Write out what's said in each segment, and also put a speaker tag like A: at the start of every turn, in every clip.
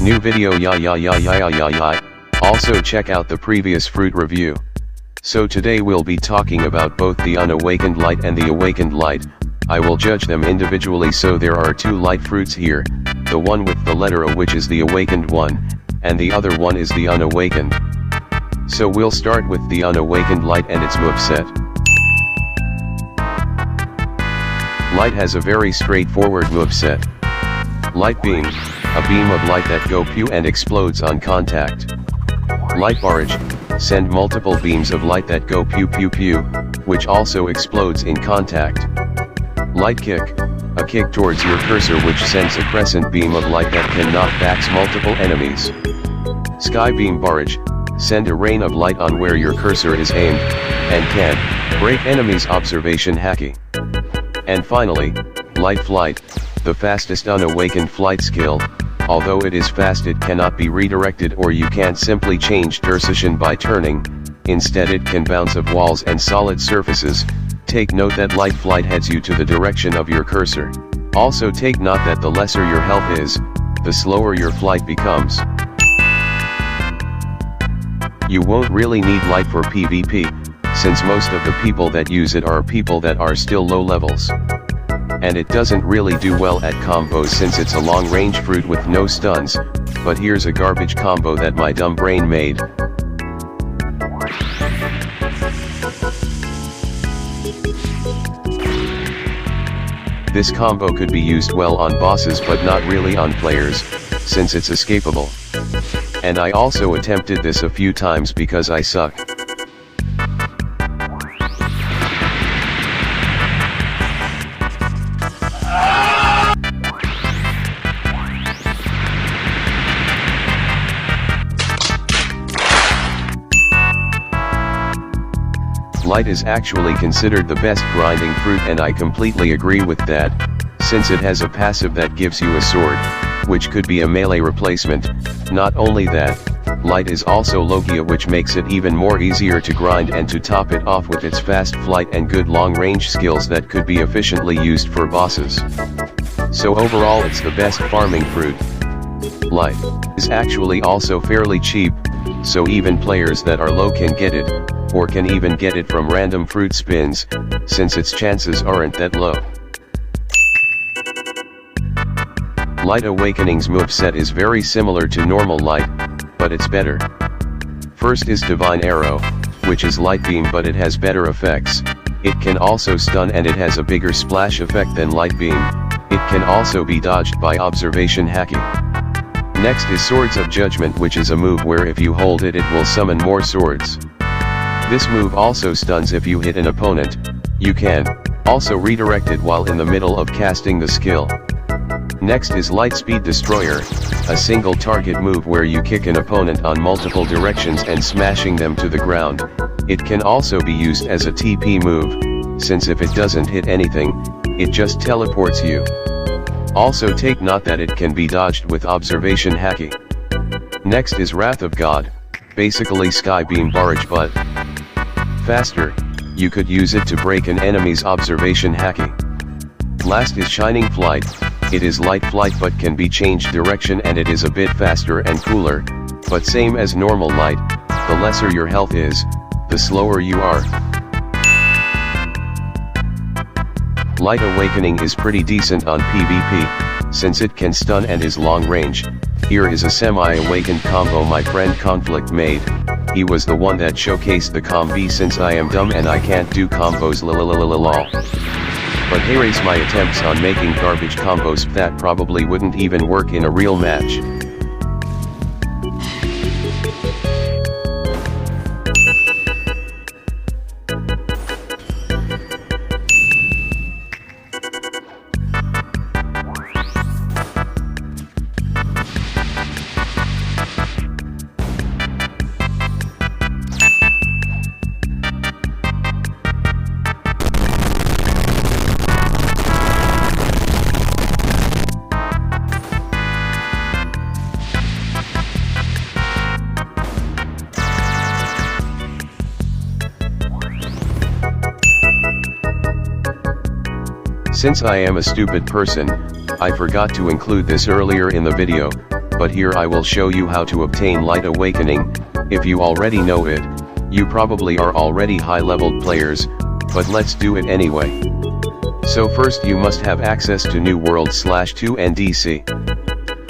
A: New video ya. Also check out the previous fruit review. So today we'll be talking about both the Unawakened light and the Awakened light. I will judge them individually. So there are two light fruits here, the one with the letter A, which is the Awakened one, and the other one is the Unawakened. So we'll start with the Unawakened light and its moveset. Light has a very straightforward moveset. Light beam, a beam of light that go pew and explodes on contact. Light barrage, send multiple beams of light that go pew pew pew, which also explodes in contact. Light kick, a kick towards your cursor which sends a crescent beam of light that can knock back multiple enemies. Sky beam barrage, send a rain of light on where your cursor is aimed, and can break enemies' observation haki. And finally, light flight, the fastest Unawakened flight skill. Although it is fast, it cannot be redirected, or you can't simply change direction by turning. Instead it can bounce off walls and solid surfaces. Take note that light flight heads you to the direction of your cursor. Also take note that the lesser your health is, the slower your flight becomes. You won't really need light for PvP, since most of the people that use it are people that are still low levels. And it doesn't really do well at combos since it's a long range fruit with no stuns, but here's a garbage combo that my dumb brain made. This combo could be used well on bosses but not really on players, since it's escapable. And I also attempted this a few times because I suck. Light is actually considered the best grinding fruit, and I completely agree with that, since it has a passive that gives you a sword, which could be a melee replacement. Not only that, light is also Logia, which makes it even more easier to grind, and to top it off with its fast flight and good long range skills that could be efficiently used for bosses. So overall it's the best farming fruit. Light is actually also fairly cheap, so even players that are low can get it, or can even get it from random fruit spins, since its chances aren't that low. Light Awakening's moveset is very similar to normal light, but it's better. First is Divine Arrow, which is light beam but it has better effects. It can also stun and it has a bigger splash effect than light beam. It can also be dodged by observation haki. Next is Swords of Judgment, which is a move where if you hold it, it will summon more swords. This move also stuns if you hit an opponent. You can also redirect it while in the middle of casting the skill. Next is Light Speed Destroyer, a single target move where you kick an opponent on multiple directions and smashing them to the ground. It can also be used as a TP move, since if it doesn't hit anything, it just teleports you. Also take note that it can be dodged with observation haki. Next is Wrath of God, basically Sky Beam Barrage but faster. You could use it to break an enemy's observation haki. Last is Shining Flight. It is light flight but can be changed direction, and it is a bit faster and cooler, but same as normal light, the lesser your health is, the slower you are. Light Awakening is pretty decent on PvP, since it can stun and is long range. Here is a semi-awakened combo my friend Conflict made. He was the one that showcased the combi, since I am dumb and I can't do combos lol. But here is my attempts on making garbage combos that probably wouldn't even work in a real match. Since I am a stupid person, I forgot to include this earlier in the video, but here I will show you how to obtain Light Awakening. If you already know it, you probably are already high-leveled players, but let's do it anyway. So first you must have access to New World/2 NDC.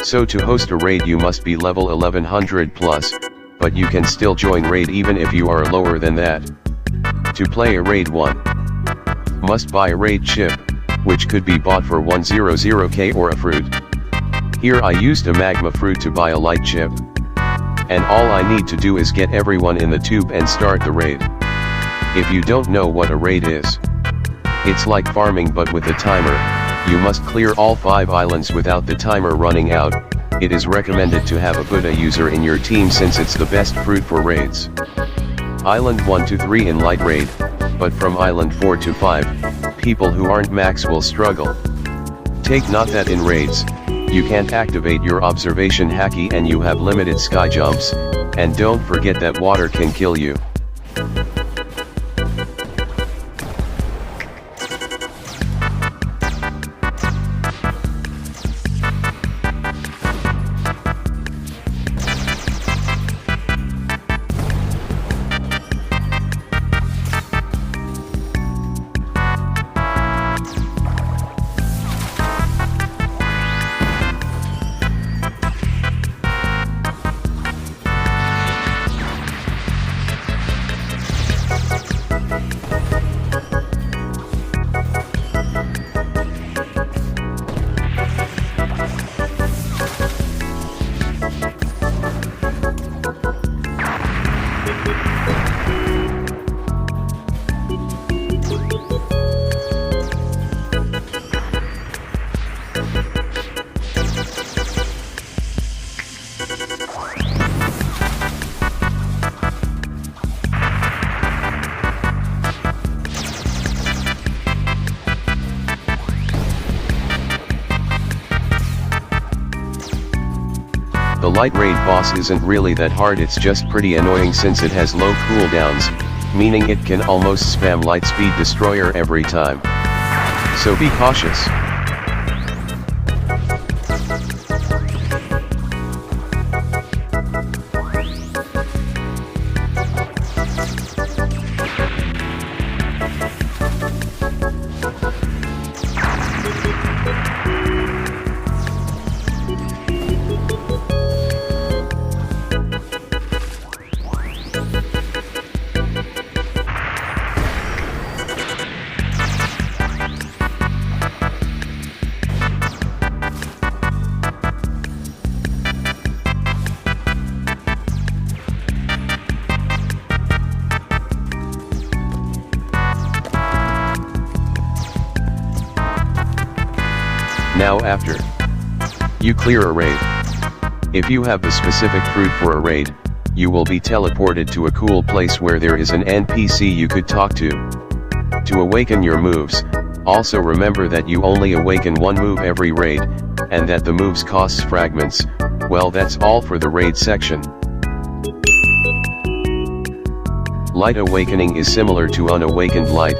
A: So to host a raid you must be level 1100 plus, but you can still join raid even if you are lower than that. To play a raid 1, must buy a raid chip, which could be bought for 100k or a fruit. Here I used a magma fruit to buy a light chip. And all I need to do is get everyone in the tube and start the raid. If you don't know what a raid is, it's like farming but with a timer. You must clear all 5 islands without the timer running out. It is recommended to have a Buddha user in your team since it's the best fruit for raids. Island 1 to 3 in light raid, but from island 4 to 5, people who aren't max will struggle. Take note that in raids, you can't activate your observation haki and you have limited sky jumps, and don't forget that water can kill you. The light raid boss isn't really that hard, it's just pretty annoying since it has low cooldowns, meaning it can almost spam light speed destroyer every time. So be cautious. Now after you clear a raid, if you have the specific fruit for a raid, you will be teleported to a cool place where there is an NPC you could talk to awaken your moves. Also remember that you only awaken one move every raid, and that the moves costs fragments. Well, that's all for the raid section. Light Awakening is similar to Unawakened Light,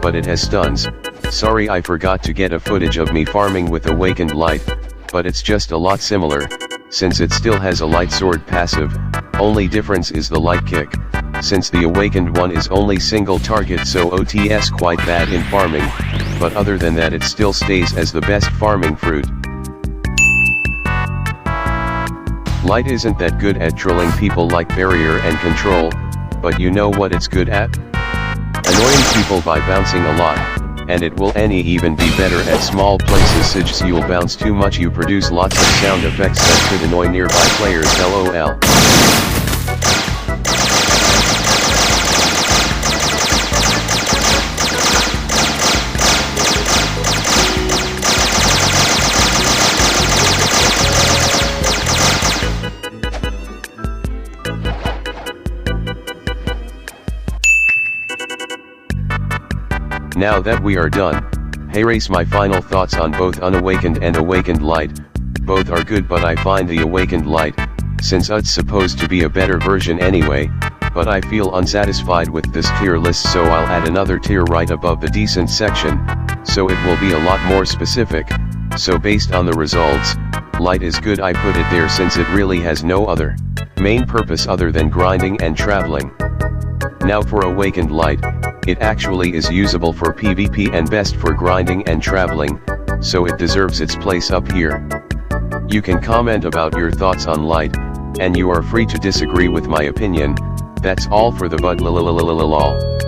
A: but it has stuns. Sorry I forgot to get a footage of me farming with Awakened Light, but it's just a lot similar, since it still has a light sword passive. Only difference is the light kick, since the Awakened one is only single target, so OTS quite bad in farming, but other than that it still stays as the best farming fruit. Light isn't that good at trolling people like barrier and control, but you know what it's good at? Annoying people by bouncing a lot. And it will even be better at small places such you'll bounce too much, you produce lots of sound effects that could annoy nearby players, lol. Now that we are done, here's my final thoughts on both Unawakened and Awakened Light. Both are good, but I find the Awakened Light, since it's supposed to be a better version anyway, but I feel unsatisfied with this tier list, so I'll add another tier right above the decent section, so it will be a lot more specific. So based on the results, Light is good, I put it there since it really has no other main purpose other than grinding and traveling. Now for Awakened Light, it actually is usable for PvP and best for grinding and traveling, so it deserves its place up here. You can comment about your thoughts on Light, and you are free to disagree with my opinion. That's all for the bud lol.